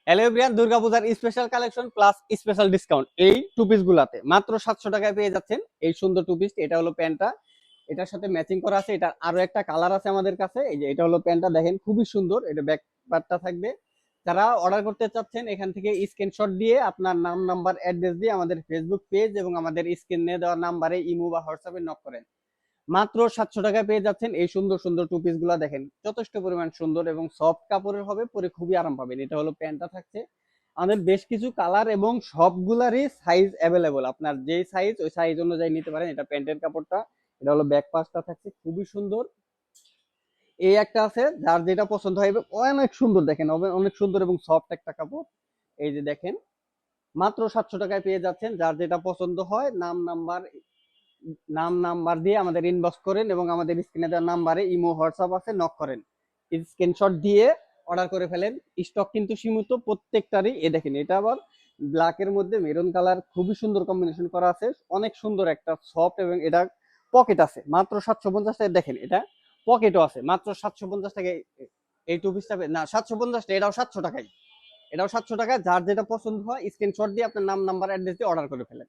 Hello everyone, দুর্গাপূজার special collection plus special discount এই two piece গুলাতে মাত্র 700 টাকায় পেয়ে যাচ্ছেন এই সুন্দর টু পিস। এটা হলো প্যান্টটা, এটার সাথে ম্যাচিং করা আছে। এটা আরো একটা কালার আছে আমাদের কাছে। এই যে এটা হলো প্যান্টটা, দেখেন খুবই সুন্দর। এটা ব্যাক পার্টটা থাকবে। যারা অর্ডার করতে চাচ্ছেন এখান থেকে স্ক্রিনশট দিয়ে আপনার নাম নাম্বার অ্যাড্রেস দিয়ে আমাদের ফেসবুক পেজ এবং আমাদের স্ক্রিনে দেওয়া নাম্বারে ইমো বা হোয়াটসঅ্যাপে নক করেন। মাত্র 700 টাকায় পেয়ে যাচ্ছেন এই সুন্দর সুন্দর টু পিস গুলা। দেখেন যথেষ্ট পরিমাণ সুন্দর এবং সফট কাপড়ের হবে, পরে খুবই আরাম পাবেন। এটা হলো প্যান্টটা থাকছে। আমাদের বেশ কিছু কালার এবং সবগুলারই সাইজ অ্যাভেলেবল, আপনার যেই সাইজ ওই সাইজ অনুযায়ী নিতে পারেন। এটা প্যান্টের কাপড়টা, এটা হলো ব্যাক পাশটা থাকছে খুবই সুন্দর। এই একটা আছে, যার যেটা পছন্দ হয় অনেক সুন্দর, দেখেন অনেক সুন্দর এবং সফট একটা কাপড়। এই যে দেখেন মাত্র 700 টাকায় পেয়ে যাচ্ছেন। যার যেটা পছন্দ হয় নাম নাম্বার দিয়ে আমাদের ইনবক্স করেন এবং আমাদের স্ক্রিনে দেওয়া নাম্বারে ইমো হোয়াটসঅ্যাপ আছে, নক করেন, স্ক্রিনশট দিয়ে অর্ডার করে ফেলেন। স্টক কিন্তু সীমিত প্রত্যেকটারই। এ দেখেন এটা আবার ব্ল্যাকের মধ্যে মেরুন কালার, খুবই সুন্দর কম্বিনেশন করা আছে, অনেক সুন্দর একটা সফট। এবং এটা পকেট আছে মাত্র 750 টাকা। দেখেন এটা পকেটও আছে মাত্র 750 টাকায়। এই টু পিসটা না 750 টাকা, এটাও 700 টাকায়। এটাও 700 টাকা। যার যেটা পছন্দ হয় স্ক্রিনশট দিয়ে আপনার নাম নাম্বার অ্যাড্রেস দিয়ে অর্ডার করে ফেলেন।